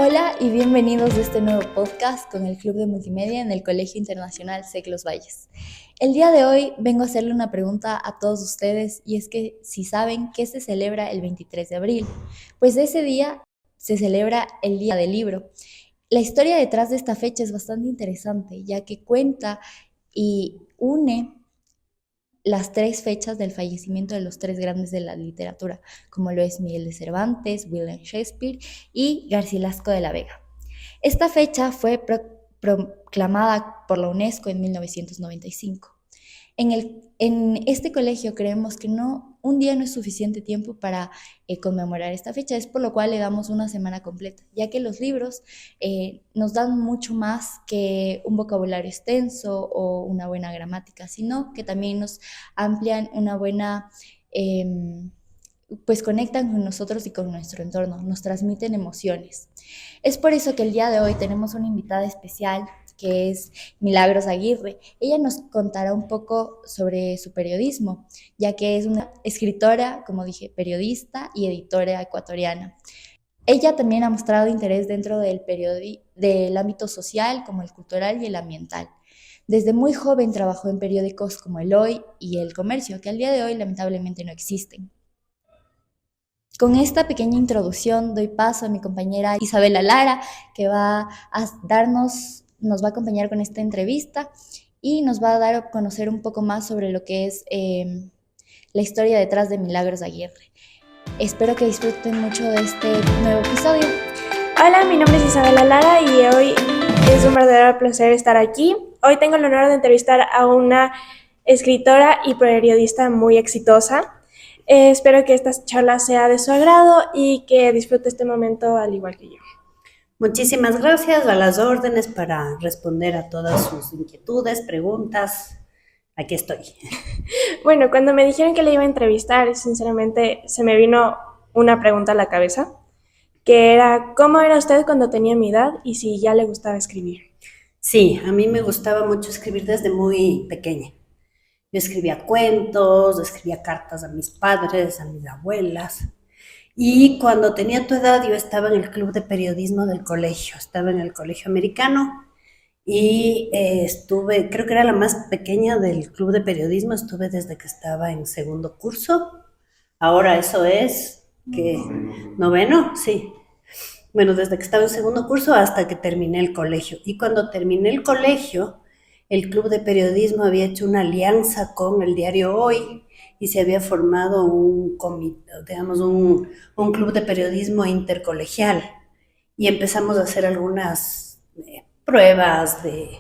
Hola y bienvenidos a este nuevo podcast con el Club de Multimedia en el Colegio Internacional SEC Los Valles. El día de hoy vengo a hacerle una pregunta a todos ustedes y es que si saben qué se celebra el 23 de abril. Pues ese día se celebra el Día del Libro. La historia detrás de esta fecha es bastante interesante ya que cuenta y une las tres fechas del fallecimiento de los tres grandes de la literatura, como lo es Miguel de Cervantes, William Shakespeare y Garcilasco de la Vega. Esta fecha fue proclamada por la UNESCO en 1995. En este colegio creemos que un día no es suficiente tiempo para conmemorar esta fecha, es por lo cual le damos una semana completa, ya que los libros nos dan mucho más que un vocabulario extenso o una buena gramática, sino que también nos amplian una buena, pues conectan con nosotros y con nuestro entorno, nos transmiten emociones. Es por eso que el día de hoy tenemos una invitada especial que es Milagros Aguirre. Ella nos contará un poco sobre su periodismo, ya que es una escritora, como dije, periodista y editora ecuatoriana. Ella también ha mostrado interés dentro del ámbito social, como el cultural y el ambiental. Desde muy joven trabajó en periódicos como El Hoy y El Comercio, que al día de hoy lamentablemente no existen. Con esta pequeña introducción doy paso a mi compañera Isabela Lara, que nos va a acompañar con esta entrevista y nos va a dar a conocer un poco más sobre lo que es la historia detrás de Milagros Aguirre. Espero que disfruten mucho de este nuevo episodio. Hola, mi nombre es Isabela Lara y hoy es un verdadero placer estar aquí. Hoy tengo el honor de entrevistar a una escritora y periodista muy exitosa. Espero que esta charla sea de su agrado y que disfrute este momento al igual que yo. Muchísimas gracias, a las órdenes para responder a todas sus inquietudes, preguntas. Aquí estoy. Bueno, cuando me dijeron que le iba a entrevistar, sinceramente se me vino una pregunta a la cabeza, que era, ¿cómo era usted cuando tenía mi edad y si ya le gustaba escribir? Sí, a mí me gustaba mucho escribir desde muy pequeña. Yo escribía cuentos, escribía cartas a mis padres, a mis abuelas. Y cuando tenía tu edad, yo estaba en el club de periodismo del colegio, estaba en el colegio americano y estuve, creo que era la más pequeña del club de periodismo, estuve desde que estaba en segundo curso. Ahora eso es, que noveno, sí. Bueno, desde que estaba en segundo curso hasta que terminé el colegio. Y cuando terminé el colegio, el club de periodismo había hecho una alianza con el diario Hoy y se había formado un club de periodismo intercolegial. Y empezamos a hacer algunas pruebas de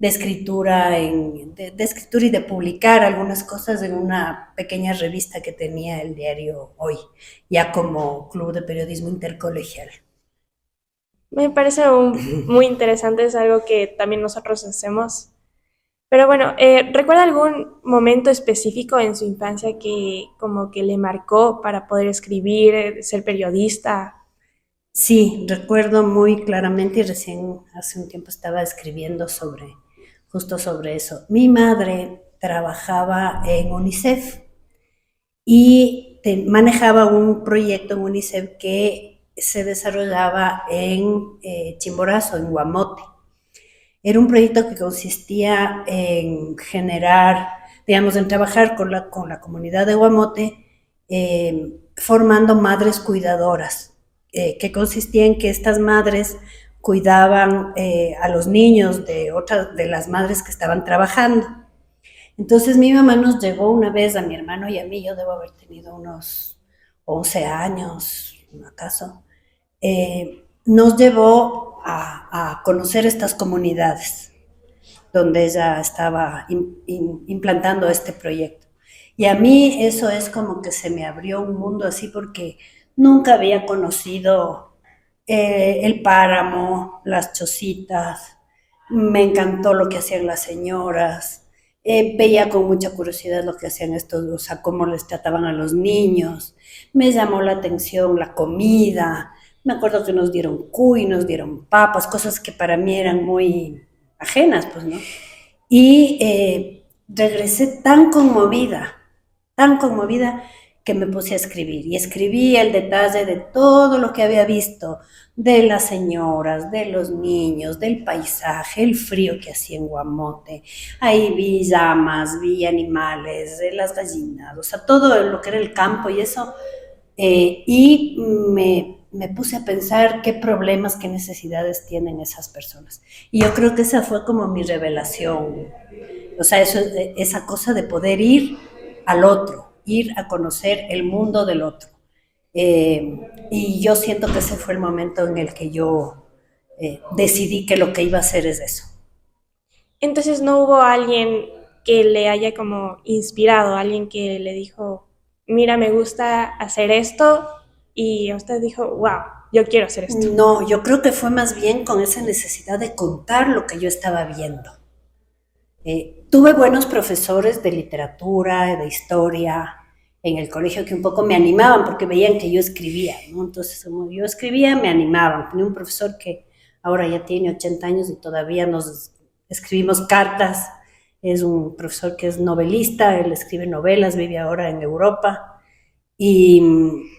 escritura, de escritura y de publicar algunas cosas en una pequeña revista que tenía el diario Hoy, ya como club de periodismo intercolegial. Me parece muy interesante, es algo que también nosotros hacemos. Pero bueno, ¿recuerda algún momento específico en su infancia que como que le marcó para poder escribir, ser periodista? Sí, recuerdo muy claramente y recién hace un tiempo estaba escribiendo justo sobre eso. Mi madre trabajaba en UNICEF y manejaba un proyecto en UNICEF que se desarrollaba en Chimborazo, en Guamote. Era un proyecto que consistía en generar, digamos, en trabajar con la comunidad de Guamote, formando madres cuidadoras, que consistía en que estas madres cuidaban a los niños de otras de las madres que estaban trabajando. Entonces mi mamá nos llevó una vez a mi hermano y a mí, yo debo haber tenido unos 11 años, acaso, nos llevó a conocer estas comunidades donde ella estaba implantando este proyecto. Y a mí eso es como que se me abrió un mundo así porque nunca había conocido el páramo, las chocitas, me encantó lo que hacían las señoras, veía con mucha curiosidad lo que hacían estos, o sea, cómo les trataban a los niños, me llamó la atención la comida, me acuerdo que nos dieron cuy, nos dieron papas, cosas que para mí eran muy ajenas, pues, ¿no? Y regresé tan conmovida, que me puse a escribir. Y escribí el detalle de todo lo que había visto, de las señoras, de los niños, del paisaje, el frío que hacía en Guamote. Ahí vi llamas, vi animales, las gallinas, o sea, todo lo que era el campo y eso. Y me puse a pensar qué problemas, qué necesidades tienen esas personas. Y yo creo que esa fue como mi revelación. O sea, esa cosa de poder ir al otro, ir a conocer el mundo del otro. Y yo siento que ese fue el momento en el que yo decidí que lo que iba a hacer es eso. Entonces no hubo alguien que le haya como inspirado, alguien que le dijo, mira, me gusta hacer esto, y usted dijo, wow, yo quiero hacer esto. No, yo creo que fue más bien con esa necesidad de contar lo que yo estaba viendo. Tuve buenos profesores de literatura, de historia en el colegio que un poco me animaban porque veían que yo escribía, ¿no? Entonces, como yo escribía, me animaban. Tenía un profesor que ahora ya tiene 80 años y todavía nos escribimos cartas. Es un profesor que es novelista, él escribe novelas, vive ahora en Europa. Y,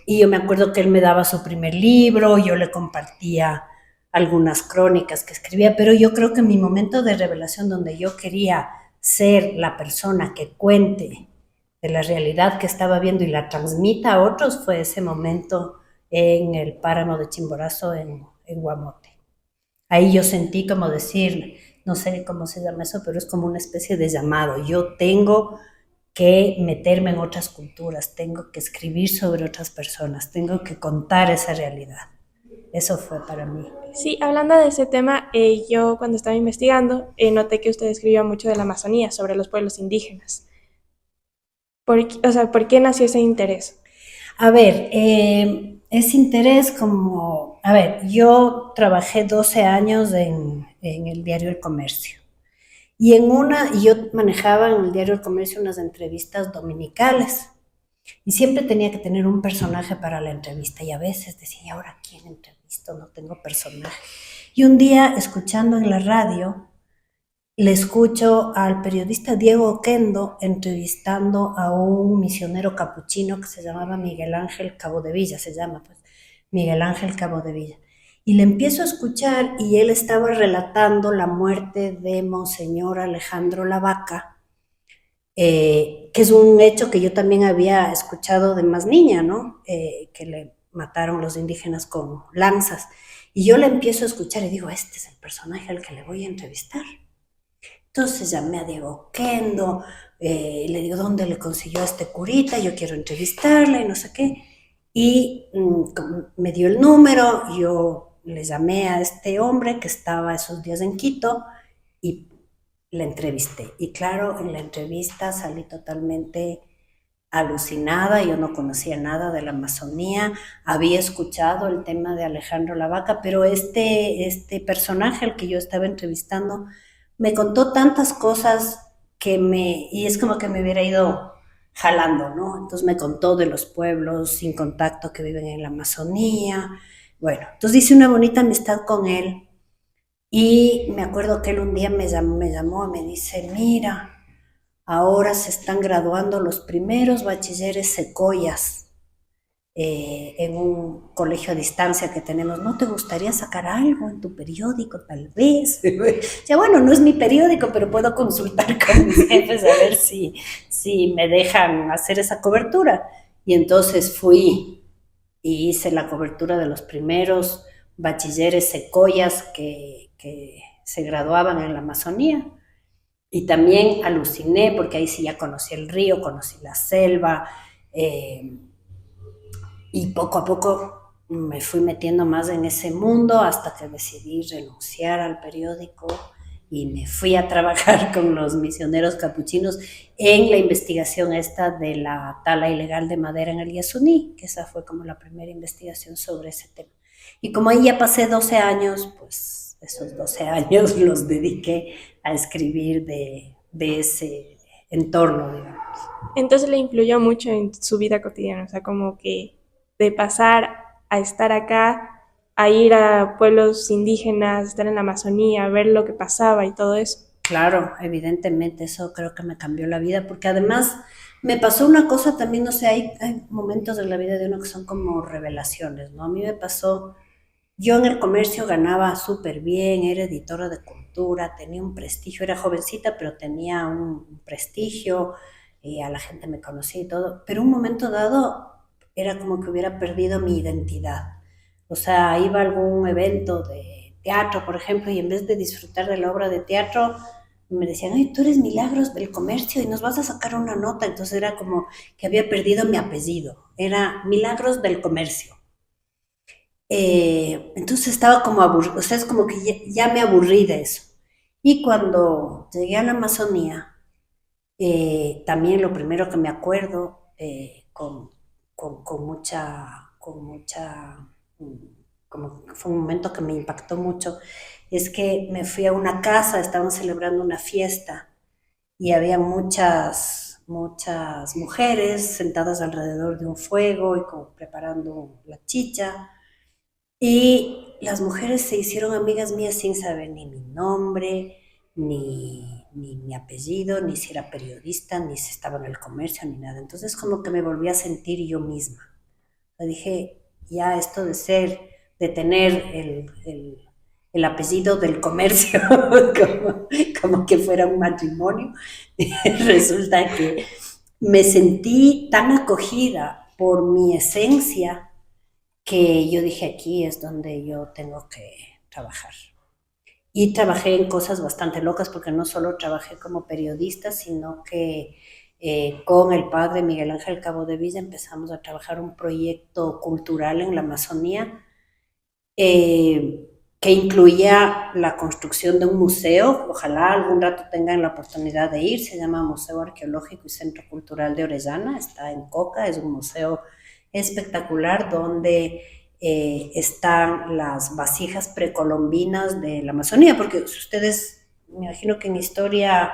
y yo me acuerdo que él me daba su primer libro, yo le compartía algunas crónicas que escribía, pero yo creo que mi momento de revelación donde yo quería ser la persona que cuente de la realidad que estaba viendo y la transmita a otros fue ese momento en el páramo de Chimborazo en Guamote. Ahí yo sentí como decir, no sé cómo se llama eso, pero es como una especie de llamado. Yo tengo que meterme en otras culturas, tengo que escribir sobre otras personas, tengo que contar esa realidad. Eso fue para mí. Sí, hablando de ese tema, yo cuando estaba investigando noté que usted escribió mucho de la Amazonía, sobre los pueblos indígenas. ¿Por qué nació ese interés? A ver, ese interés como, a ver, yo trabajé 12 años en el diario El Comercio. Y yo manejaba en el diario El Comercio unas entrevistas dominicales. Y siempre tenía que tener un personaje para la entrevista. Y a veces decía, ¿y ahora quién entrevisto? No tengo personaje. Y un día, escuchando en la radio, le escucho al periodista Diego Oquendo entrevistando a un misionero capuchino que se llamaba Miguel Ángel Cabo de Villa, se llama pues, Miguel Ángel Cabo de Villa. Y le empiezo a escuchar y él estaba relatando la muerte de Monseñor Alejandro Lavaca, que es un hecho que yo también había escuchado de más niña, ¿no? Que le mataron los indígenas con lanzas. Y yo le empiezo a escuchar y digo, este es el personaje al que le voy a entrevistar. Entonces llamé a Diego Oquendo, le digo, ¿dónde le consiguió a este curita? Yo quiero entrevistarle, no sé qué. Y me dio el número, yo le llamé a este hombre que estaba esos días en Quito y la entrevisté. Y claro, en la entrevista salí totalmente alucinada, yo no conocía nada de la Amazonía, había escuchado el tema de Alejandro Lavaca, pero este personaje al que yo estaba entrevistando me contó tantas cosas y es como que me hubiera ido jalando, ¿no? Entonces me contó de los pueblos sin contacto que viven en la Amazonía. Bueno, entonces hice una bonita amistad con él y me acuerdo que él un día me llamó y me dice, mira, ahora se están graduando los primeros bachilleres secoyas en un colegio a distancia que tenemos. ¿No te gustaría sacar algo en tu periódico, tal vez? Ya bueno, no es mi periódico, pero puedo consultar con mis jefes a ver si me dejan hacer esa cobertura. Y entonces fui y hice la cobertura de los primeros bachilleres secoyas que se graduaban en la Amazonía. Y también aluciné, porque ahí sí ya conocí el río, conocí la selva, y poco a poco me fui metiendo más en ese mundo hasta que decidí renunciar al periódico y me fui a trabajar con los misioneros capuchinos en la investigación esta de la tala ilegal de madera en el Yasuní, que esa fue como la primera investigación sobre ese tema. Y como ahí ya pasé 12 años, pues esos 12 años los dediqué a escribir de ese entorno, digamos. Entonces le influyó mucho en su vida cotidiana, o sea, como que de pasar a estar acá, a ir a pueblos indígenas, estar en la Amazonía, ver lo que pasaba y todo eso. Claro, evidentemente eso creo que me cambió la vida, porque además Me pasó una cosa también, no sé, hay momentos de la vida de uno que son como revelaciones, ¿no? A mí me pasó, yo en el comercio ganaba súper bien, era editora de cultura, tenía un prestigio, era jovencita, pero tenía un prestigio, y a la gente me conocía y todo, pero un momento dado era como que hubiera perdido mi identidad. O sea, iba a algún evento de teatro, por ejemplo, y en vez de disfrutar de la obra de teatro, me decían, ay, tú eres Milagros del Comercio y nos vas a sacar una nota. Entonces era como que había perdido mi apellido, era Milagros del Comercio. Entonces estaba como aburrido, o sea, es como que ya me aburrí de eso. Y cuando llegué a la Amazonía, también lo primero que me acuerdo, con mucha, como que fue un momento que me impactó mucho, es que me fui a una casa, estaban celebrando una fiesta y había muchas mujeres sentadas alrededor de un fuego y como preparando la chicha. Y las mujeres se hicieron amigas mías sin saber ni mi nombre, ni mi apellido, ni si era periodista, ni si estaba en el comercio, ni nada. Entonces como que me volví a sentir yo misma. O sea, dije, ya esto de tener el apellido del comercio como que fuera un matrimonio, resulta que me sentí tan acogida por mi esencia que yo dije, aquí es donde yo tengo que trabajar. Y trabajé en cosas bastante locas porque no solo trabajé como periodista, sino que con el padre Miguel Ángel Cabo de Villa empezamos a trabajar un proyecto cultural en la Amazonía que incluía la construcción de un museo. Ojalá algún rato tengan la oportunidad de ir. Se llama Museo Arqueológico y Centro Cultural de Orellana. Está en Coca, es un museo espectacular donde están las vasijas precolombinas de la Amazonía, porque si ustedes, me imagino que en historia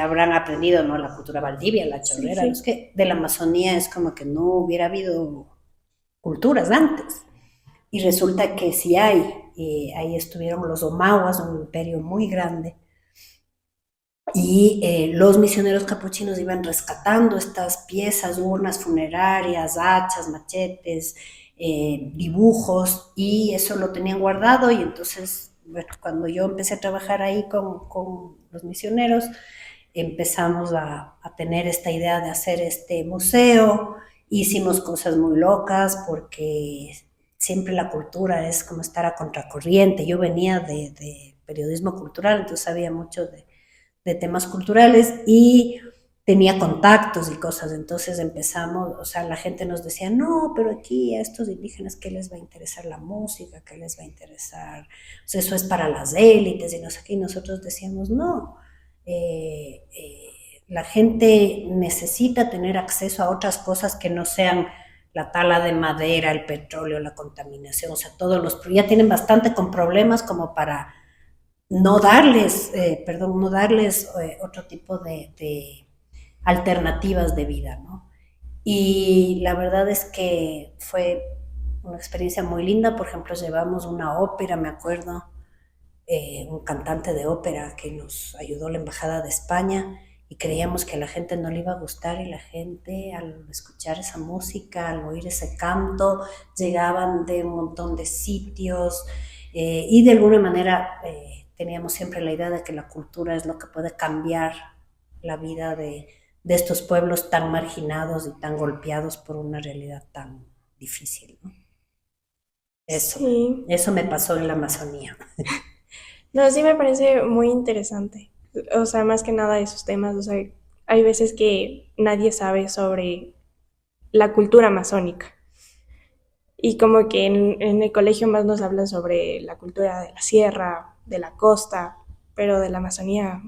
habrán aprendido, ¿no? La cultura Valdivia, la Sí, chorrera, sí. es que de la Amazonía es como que no hubiera habido culturas antes. Y resulta que sí hay, ahí estuvieron los Omaguas, un imperio muy grande, y los misioneros capuchinos iban rescatando estas piezas, urnas funerarias, hachas, machetes, dibujos, y eso lo tenían guardado. Y entonces, bueno, cuando yo empecé a trabajar ahí con los misioneros, empezamos a tener esta idea de hacer este museo. Hicimos cosas muy locas porque siempre la cultura es como estar a contracorriente. Yo venía de periodismo cultural, entonces sabía mucho de temas culturales y tenía contactos y cosas. Entonces empezamos, o sea, la gente nos decía, no, pero aquí a estos indígenas, ¿qué les va a interesar la música? ¿Qué les va a interesar? O sea, eso es para las élites y no sé qué. Y nosotros decíamos, no, eh, eh, la gente necesita tener acceso a otras cosas que no sean la tala de madera, el petróleo, la contaminación. O sea, todos los, ya tienen bastante con problemas como para no darles otro tipo de alternativas de vida, ¿no? Y la verdad es que fue una experiencia muy linda. Por ejemplo, llevamos una ópera, me acuerdo, un cantante de ópera que nos ayudó la Embajada de España, y creíamos que a la gente no le iba a gustar, y la gente al escuchar esa música, al oír ese canto, llegaban de un montón de sitios y de alguna manera teníamos siempre la idea de que la cultura es lo que puede cambiar la vida de estos pueblos tan marginados y tan golpeados por una realidad tan difícil, ¿no? Eso, Sí. eso me pasó en la Amazonía. No, sí me parece muy interesante. O sea, más que nada esos temas. O sea, hay veces que nadie sabe sobre la cultura amazónica. Y como que en el colegio más nos hablan sobre la cultura de la sierra, de la costa, pero de la Amazonía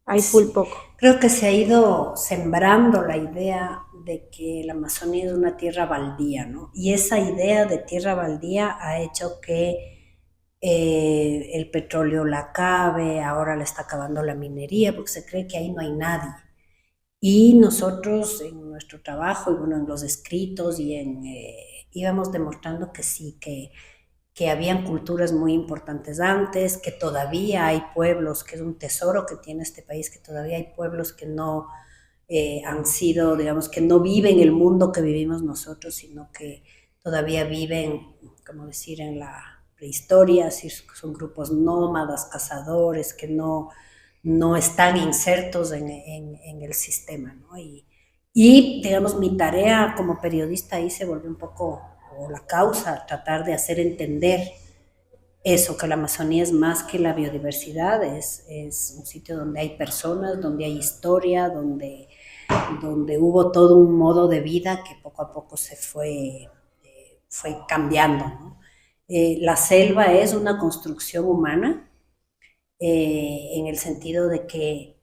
hay full Sí, poco. creo que se ha ido sembrando la idea de que la Amazonía es una tierra baldía, ¿no? Y esa idea de tierra baldía ha hecho que el petróleo la acabe, ahora le está acabando la minería, porque se cree que ahí no hay nadie. Y nosotros en nuestro trabajo y bueno, en los escritos íbamos demostrando que sí, que habían culturas muy importantes antes, que todavía hay pueblos, que es un tesoro que tiene este país, que todavía hay pueblos que no han sido, digamos, que no viven el mundo que vivimos nosotros, sino que todavía viven, como decir, en la prehistoria, así son grupos nómadas, cazadores, que no están insertos en el sistema, ¿no? Y, digamos, mi tarea como periodista ahí se volvió un poco, o la causa, tratar de hacer entender eso, que la Amazonía es más que la biodiversidad, es un sitio donde hay personas, donde hay historia, donde hubo todo un modo de vida que poco a poco se fue cambiando, ¿no? La selva es una construcción humana, en el sentido de que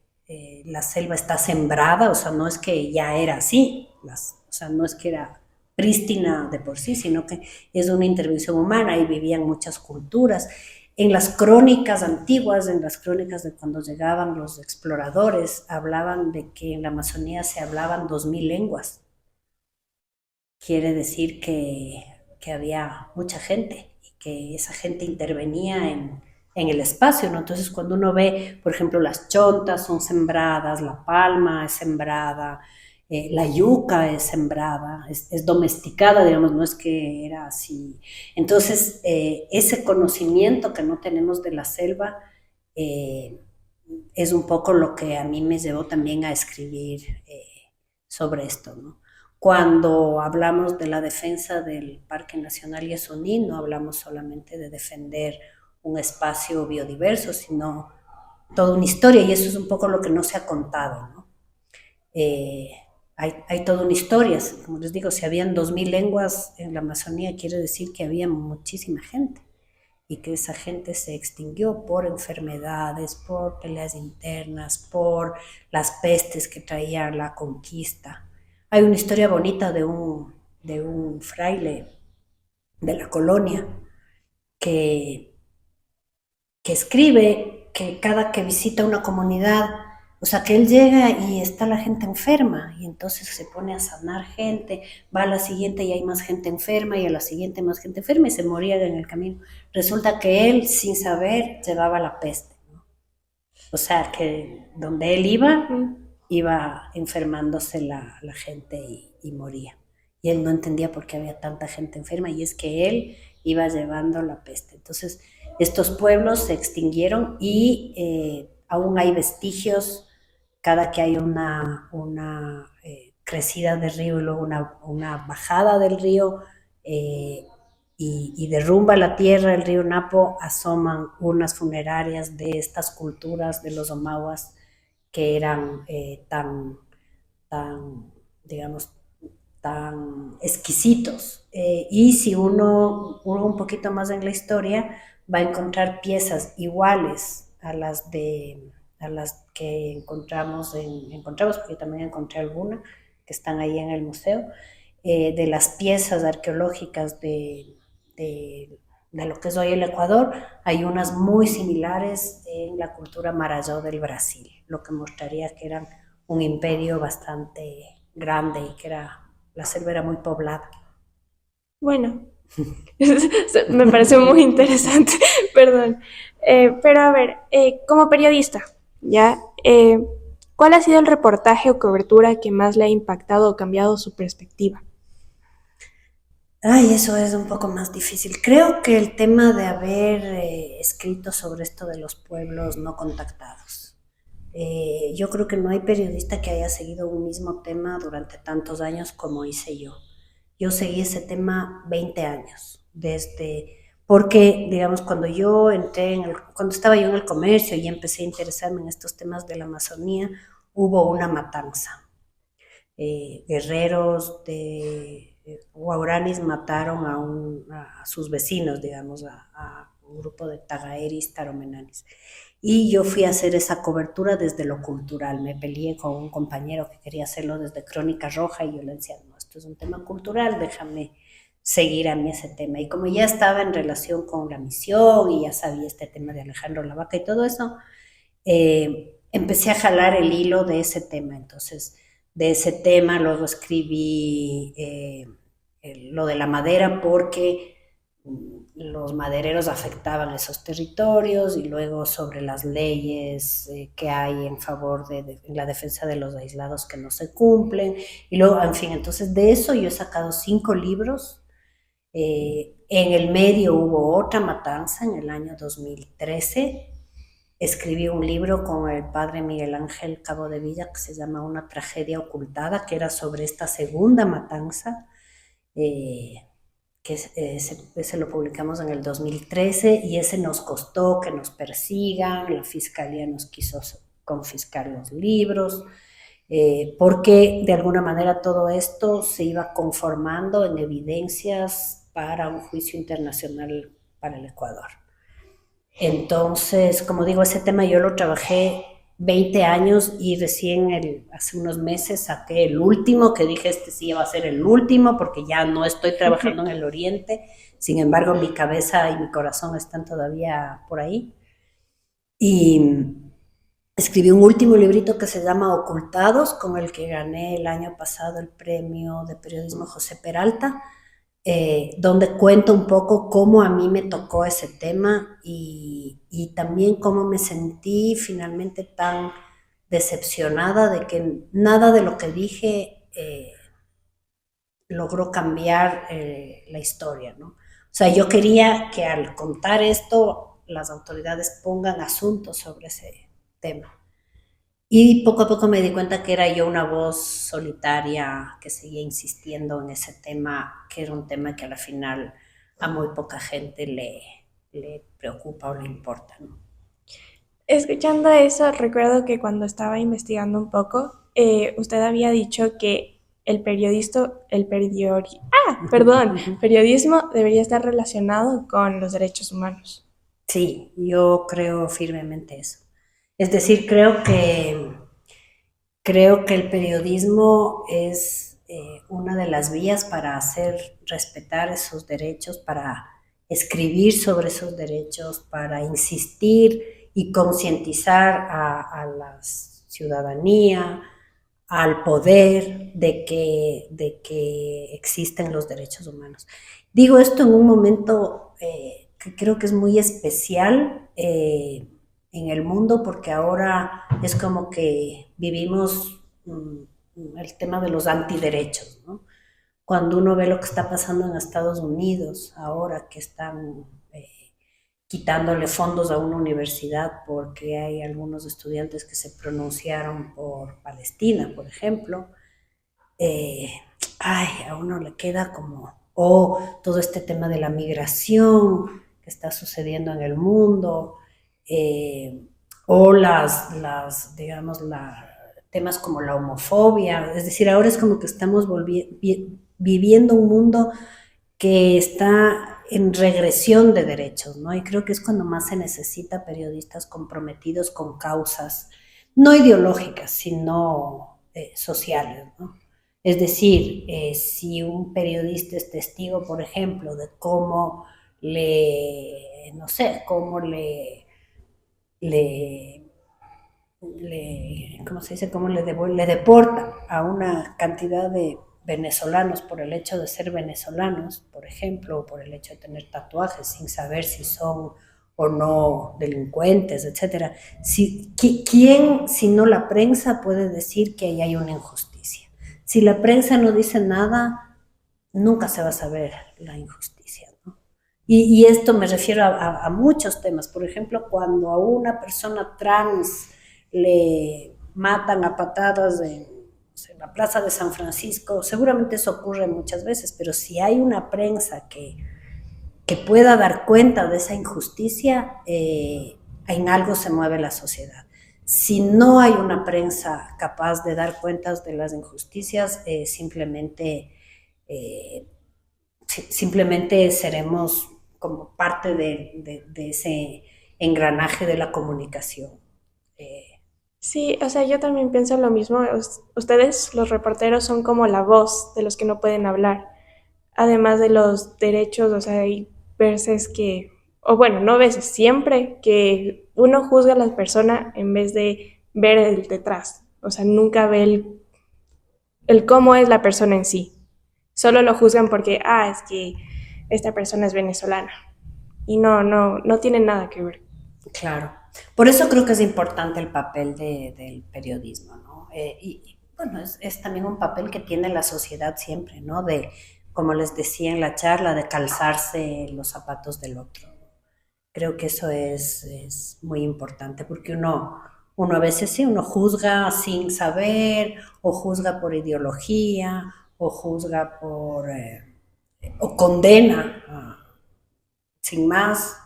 la selva está sembrada, o sea, no es que ya era así, o sea, no es que era prístina de por sí, sino que es una intervención humana y vivían muchas culturas. En las crónicas antiguas, en las crónicas de cuando llegaban los exploradores, hablaban de que en la Amazonía se hablaban 2000 lenguas. Quiere decir que había mucha gente y que esa gente intervenía en el espacio, ¿no? Entonces, cuando uno ve, por ejemplo, las chontas son sembradas, la palma es sembrada, la yuca es sembrada, es domesticada, digamos, no es que era así. Entonces, ese conocimiento que no tenemos de la selva eh, es un poco lo que a mí me llevó también a escribir sobre esto, ¿no? Cuando hablamos de la defensa del Parque Nacional Yasuní, no hablamos solamente de defender un espacio biodiverso, sino toda una historia, y eso es un poco lo que no se ha contado, ¿no? Hay toda una historia, como les digo, si habían 2000 lenguas en la Amazonía, quiere decir que había muchísima gente, y que esa gente se extinguió por enfermedades, por peleas internas, por las pestes que traía la conquista. Hay una historia bonita de un fraile de la colonia que escribe que cada que visita una comunidad, o sea, que él llega y está la gente enferma y entonces se pone a sanar gente, va a la siguiente y hay más gente enferma y a la siguiente más gente enferma y se moría en el camino. Resulta que él, sin saber, llevaba la peste, ¿no? O sea, que donde él iba enfermándose la gente y moría. Y él no entendía por qué había tanta gente enferma y es que él iba llevando la peste. Entonces, estos pueblos se extinguieron y aún hay vestigios cada que hay una crecida del río y luego una bajada del río y derrumba la tierra, el río Napo, asoman unas funerarias de estas culturas de los Omaguas que eran tan, digamos, tan exquisitos. Y si uno un poquito más en la historia, va a encontrar piezas iguales a las que encontramos, porque también encontré algunas que están ahí en el museo, de las piezas arqueológicas de lo que es hoy el Ecuador, hay unas muy similares en la cultura Marajó del Brasil, lo que mostraría que eran un imperio bastante grande y que la selva era muy poblada. Bueno, me parece muy interesante, perdón. Pero a ver, como periodista, ¿ya? ¿Cuál ha sido el reportaje o cobertura que más le ha impactado o cambiado su perspectiva? Ay, eso es un poco más difícil. Creo que el tema de haber escrito sobre esto de los pueblos no contactados. Yo creo que no hay periodista que haya seguido un mismo tema durante tantos años como hice yo. Yo seguí ese tema 20 años, porque, digamos, cuando estaba yo en el comercio y empecé a interesarme en estos temas de la Amazonía, hubo una matanza. Guerreros de guaraníes mataron a sus vecinos, digamos, a un grupo de tagaeris, taromenanes. Y yo fui a hacer esa cobertura desde lo cultural. Me peleé con un compañero que quería hacerlo desde Crónica Roja y yo le decía, no, esto es un tema cultural, déjame seguir a mí ese tema. Y como ya estaba en relación con la misión y ya sabía este tema de Alejandro Lavaca y todo eso, empecé a jalar el hilo de ese tema. Entonces, de ese tema luego escribí lo de la madera porque los madereros afectaban esos territorios y luego sobre las leyes que hay en favor de la defensa de los aislados que no se cumplen. Y luego, en fin, entonces de eso yo he sacado 5 libros. En el medio hubo otra matanza en el año 2013. Escribí un libro con el padre Miguel Ángel Cabo de Villa que se llama Una tragedia ocultada, que era sobre esta segunda matanza. Ese lo publicamos en el 2013 y ese nos costó que nos persigan, la fiscalía nos quiso confiscar los libros, porque de alguna manera todo esto se iba conformando en evidencias para un juicio internacional para el Ecuador. Entonces, como digo, ese tema yo lo trabajé 20 años y recién hace unos meses saqué el último, que dije este sí va a ser el último porque ya no estoy trabajando en el Oriente, sin embargo mi cabeza y mi corazón están todavía por ahí. Y escribí un último librito que se llama Ocultados, con el que gané el año pasado el premio de periodismo José Peralta, donde cuento un poco cómo a mí me tocó ese tema y también cómo me sentí finalmente tan decepcionada de que nada de lo que dije logró cambiar la historia, ¿no? O sea, yo quería que al contar esto las autoridades pongan asuntos sobre ese tema. Y poco a poco me di cuenta que era yo una voz solitaria que seguía insistiendo en ese tema, que era un tema que a la final a muy poca gente le preocupa o le importa, ¿no? Escuchando eso, recuerdo que cuando estaba investigando un poco, usted había dicho que periodismo debería estar relacionado con los derechos humanos. Sí, yo creo firmemente eso. Es decir, creo que el periodismo es una de las vías para hacer respetar esos derechos, para escribir sobre esos derechos, para insistir y concientizar a la ciudadanía, al poder de que existen los derechos humanos. Digo esto en un momento que creo que es muy especial en el mundo porque ahora es como que vivimos el tema de los antiderechos, ¿no? Cuando uno ve lo que está pasando en Estados Unidos ahora que están quitándole fondos a una universidad porque hay algunos estudiantes que se pronunciaron por Palestina, por ejemplo, a uno le queda como, todo este tema de la migración que está sucediendo en el mundo, o digamos, temas como la homofobia, es decir, ahora es como que estamos viviendo un mundo que está en regresión de derechos, ¿no? Y creo que es cuando más se necesita periodistas comprometidos con causas, no ideológicas, sino sociales, ¿no? Es decir, si un periodista es testigo, por ejemplo, de cómo no sé, cómo ¿cómo se dice? Cómo le deportan a una cantidad de venezolanos por el hecho de ser venezolanos, por ejemplo, o por el hecho de tener tatuajes sin saber si son o no delincuentes, etcétera. ¿Quién, si no la prensa, puede decir que ahí hay una injusticia? Si la prensa no dice nada, nunca se va a saber la injusticia, ¿no? Y esto me refiero a muchos temas. Por ejemplo, cuando a una persona trans le matan a patadas en la plaza de San Francisco, seguramente eso ocurre muchas veces, pero si hay una prensa que pueda dar cuenta de esa injusticia, en algo se mueve la sociedad. Si no hay una prensa capaz de dar cuentas de las injusticias, simplemente seremos como parte de ese engranaje de la comunicación. Sí, o sea, yo también pienso lo mismo. Ustedes, los reporteros, son como la voz de los que no pueden hablar. Además de los derechos, o sea, hay veces que, o bueno, no veces, siempre que uno juzga a la persona en vez de ver el detrás. O sea, nunca ve el cómo es la persona en sí. Solo lo juzgan porque, es que esta persona es venezolana. Y no tiene nada que ver. Claro. Por eso creo que es importante el papel del periodismo, ¿no? Bueno, es también un papel que tiene la sociedad siempre, ¿no? De, como les decía en la charla, de calzarse los zapatos del otro. Creo que eso es muy importante porque uno a veces sí, uno juzga sin saber, o juzga por ideología, o juzga o condena sin más.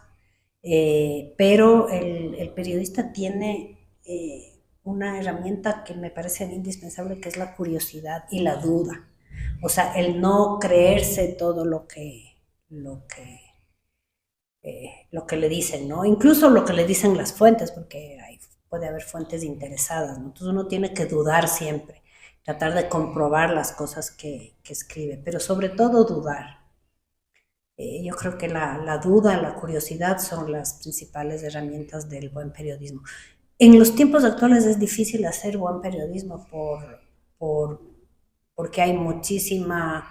Pero el periodista tiene una herramienta que me parece indispensable, que es la curiosidad y la duda. O sea, el no creerse todo lo que le dicen, ¿no? Incluso lo que le dicen las fuentes, porque puede haber fuentes interesadas, ¿no? Entonces uno tiene que dudar siempre, tratar de comprobar las cosas que escribe, pero sobre todo dudar. Yo creo que la duda, la curiosidad son las principales herramientas del buen periodismo. En los tiempos actuales es difícil hacer buen periodismo por, porque hay muchísima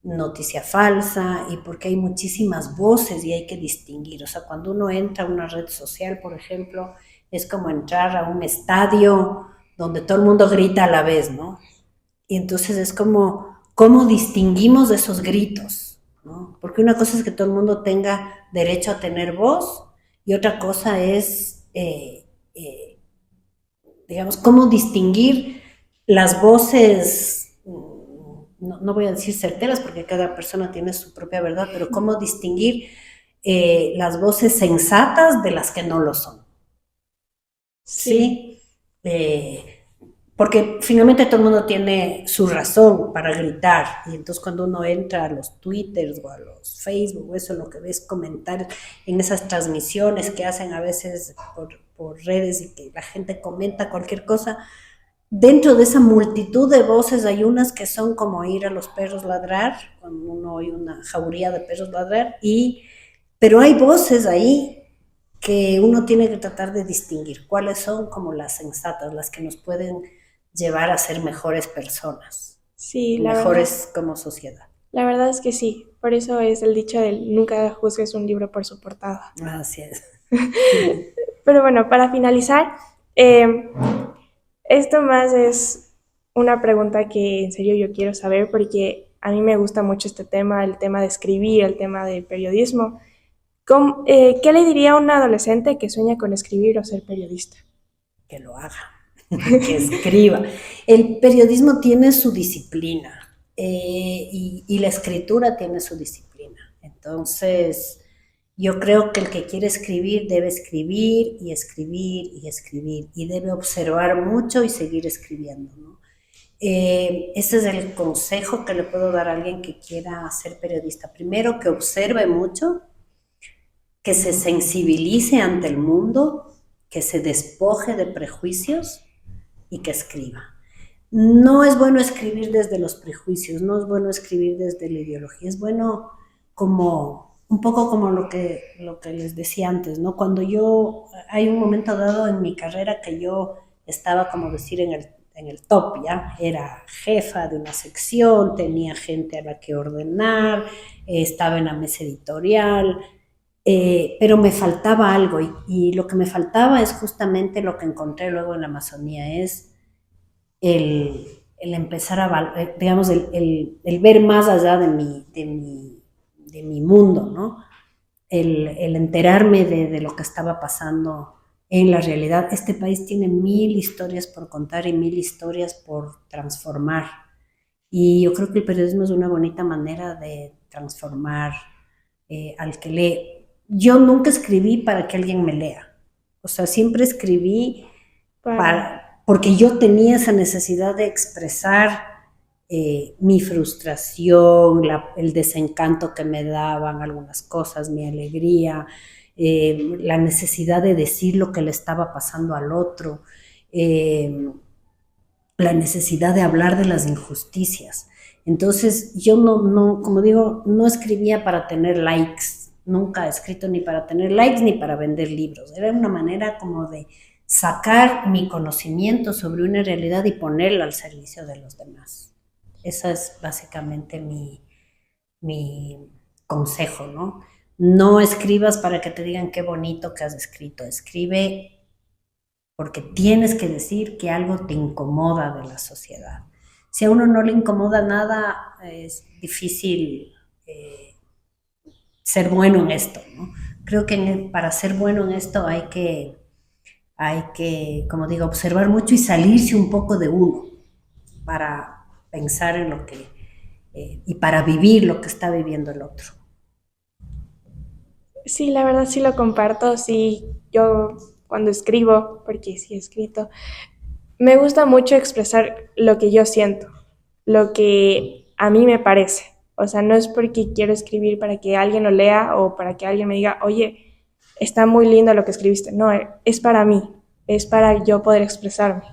noticia falsa y porque hay muchísimas voces y hay que distinguir. O sea, cuando uno entra a una red social, por ejemplo, es como entrar a un estadio donde todo el mundo grita a la vez, ¿no? Y entonces es como, ¿cómo distinguimos esos gritos? ¿No? Porque una cosa es que todo el mundo tenga derecho a tener voz y otra cosa es, digamos, cómo distinguir las voces, no voy a decir certeras porque cada persona tiene su propia verdad, pero cómo distinguir las voces sensatas de las que no lo son. ¿Sí? Porque finalmente todo el mundo tiene su razón para gritar y entonces cuando uno entra a los Twitters o a los Facebook, eso lo que ves comentar en esas transmisiones que hacen a veces por redes y que la gente comenta cualquier cosa, dentro de esa multitud de voces hay unas que son como oír a los perros ladrar, cuando uno oye una jauría de perros ladrar, pero hay voces ahí que uno tiene que tratar de distinguir cuáles son como las sensatas, las que nos pueden llevar a ser mejores personas, sí, mejores como sociedad. La verdad es que sí, por eso es el dicho del nunca juzgues un libro por su portada. Así es. Pero bueno, para finalizar, esto más es una pregunta que en serio yo quiero saber porque a mí me gusta mucho este tema, el tema de escribir, el tema del periodismo. ¿Qué le diría a un adolescente que sueña con escribir o ser periodista? Que lo haga, que escriba. El periodismo tiene su disciplina y la escritura tiene su disciplina. Entonces, yo creo que el que quiere escribir debe escribir y escribir y escribir y debe observar mucho y seguir escribiendo, ¿no? Ese es el consejo que le puedo dar a alguien que quiera ser periodista. Primero, que observe mucho, que se sensibilice ante el mundo, que se despoje de prejuicios y que escriba. No es bueno escribir desde los prejuicios, no es bueno escribir desde la ideología, es bueno como un poco como lo que les decía antes, ¿no? Hay un momento dado en mi carrera que yo estaba, como decir, en el top, ¿ya? Era jefa de una sección, tenía gente a la que ordenar, estaba en la mesa editorial, pero me faltaba algo y lo que me faltaba es justamente lo que encontré luego en la Amazonía, es el empezar a, digamos, el ver más allá de mi mundo, ¿no? El enterarme de lo que estaba pasando en la realidad. Este país tiene 1000 historias por contar y 1000 historias por transformar. Y yo creo que el periodismo es una bonita manera de transformar al que lee. Yo nunca escribí para que alguien me lea. O sea, siempre escribí porque yo tenía esa necesidad de expresar mi frustración, el desencanto que me daban algunas cosas, mi alegría, la necesidad de decir lo que le estaba pasando al otro, la necesidad de hablar de las injusticias. Entonces yo como digo, no escribía para tener likes, nunca he escrito ni para tener likes ni para vender libros, era una manera como de sacar mi conocimiento sobre una realidad y ponerla al servicio de los demás. Esa es básicamente mi consejo, ¿no? No escribas para que te digan qué bonito que has escrito, escribe porque tienes que decir que algo te incomoda de la sociedad. Si a uno no le incomoda nada, es difícil ser bueno en esto, ¿no? Creo que para ser bueno en esto hay que, como digo, observar mucho y salirse un poco de uno para pensar en lo que, y para vivir lo que está viviendo el otro. Sí, la verdad sí lo comparto, sí, yo cuando escribo, porque sí he escrito, me gusta mucho expresar lo que yo siento, lo que a mí me parece. O sea, no es porque quiero escribir para que alguien lo lea o para que alguien me diga, oye, está muy lindo lo que escribiste. No, es para mí, es para yo poder expresarme.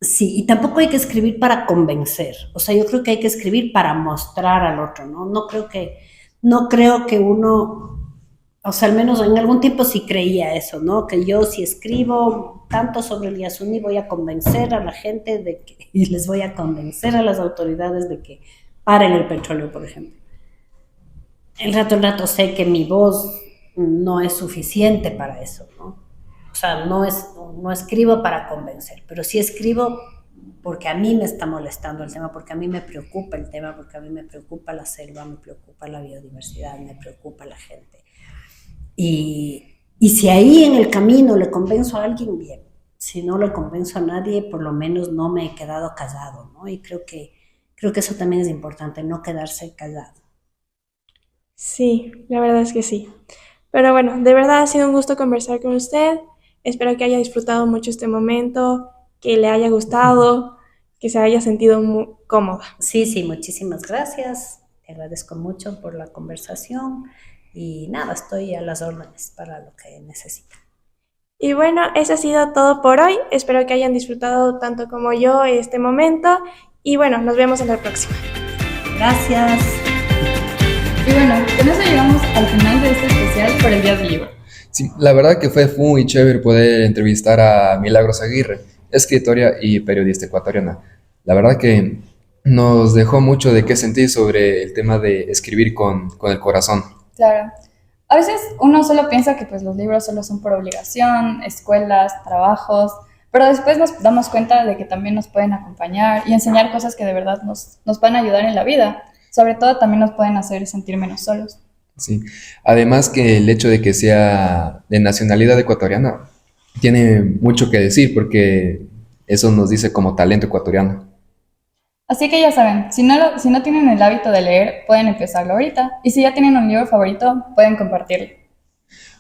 Sí, y tampoco hay que escribir para convencer. O sea, yo creo que hay que escribir para mostrar al otro, ¿no? No creo que uno, o sea, al menos en algún tiempo sí creía eso, ¿no? Que yo si escribo tanto sobre el Yasuni voy a convencer a la gente de que, y les voy a convencer a las autoridades de que paren el petróleo, por ejemplo. El rato sé que mi voz no es suficiente para eso, ¿no? O sea, no escribo para convencer, pero sí escribo porque a mí me está molestando el tema, porque a mí me preocupa el tema, porque a mí me preocupa la selva, me preocupa la biodiversidad, me preocupa la gente. Y si ahí en el camino le convenzo a alguien, bien. Si no le convenzo a nadie, por lo menos no me he quedado callado, ¿no? Y creo que eso también es importante, no quedarse callado. Sí, la verdad es que sí. Pero bueno, de verdad ha sido un gusto conversar con usted. Espero que haya disfrutado mucho este momento, que le haya gustado, que se haya sentido muy cómoda. Sí, sí, muchísimas gracias. Te agradezco mucho por la conversación y nada, estoy a las órdenes para lo que necesiten. Y bueno, eso ha sido todo por hoy. Espero que hayan disfrutado tanto como yo este momento. Y bueno, nos vemos en la próxima. Gracias. Y bueno, con eso llegamos al final de este especial por el Día del Libro. Sí, la verdad que fue muy chévere poder entrevistar a Milagros Aguirre, escritora y periodista ecuatoriana. La verdad que nos dejó mucho de qué sentir sobre el tema de escribir con el corazón. Claro. A veces uno solo piensa que pues los libros solo son por obligación, escuelas, trabajos, pero después nos damos cuenta de que también nos pueden acompañar y enseñar cosas que de verdad nos van a ayudar en la vida. Sobre todo también nos pueden hacer sentir menos solos. Sí. Además que el hecho de que sea de nacionalidad ecuatoriana tiene mucho que decir porque eso nos dice como talento ecuatoriano. Así que ya saben, si no tienen el hábito de leer, pueden empezarlo ahorita. Y si ya tienen un libro favorito, pueden compartirlo.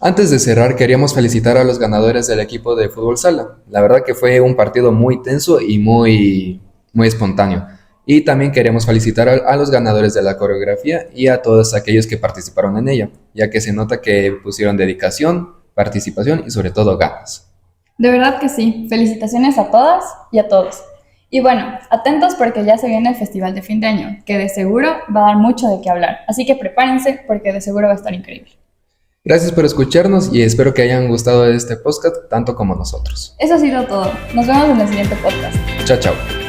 Antes de cerrar, queríamos felicitar a los ganadores del equipo de fútbol sala. La verdad que fue un partido muy tenso y muy espontáneo. Y también queremos felicitar a los ganadores de la coreografía y a todos aquellos que participaron en ella, ya que se nota que pusieron dedicación, participación y sobre todo ganas. De verdad que sí. Felicitaciones a todas y a todos. Y bueno, atentos porque ya se viene el festival de fin de año, que de seguro va a dar mucho de qué hablar. Así que prepárense porque de seguro va a estar increíble. Gracias por escucharnos y espero que hayan gustado de este podcast tanto como nosotros. Eso ha sido todo. Nos vemos en el siguiente podcast. Chao, chao.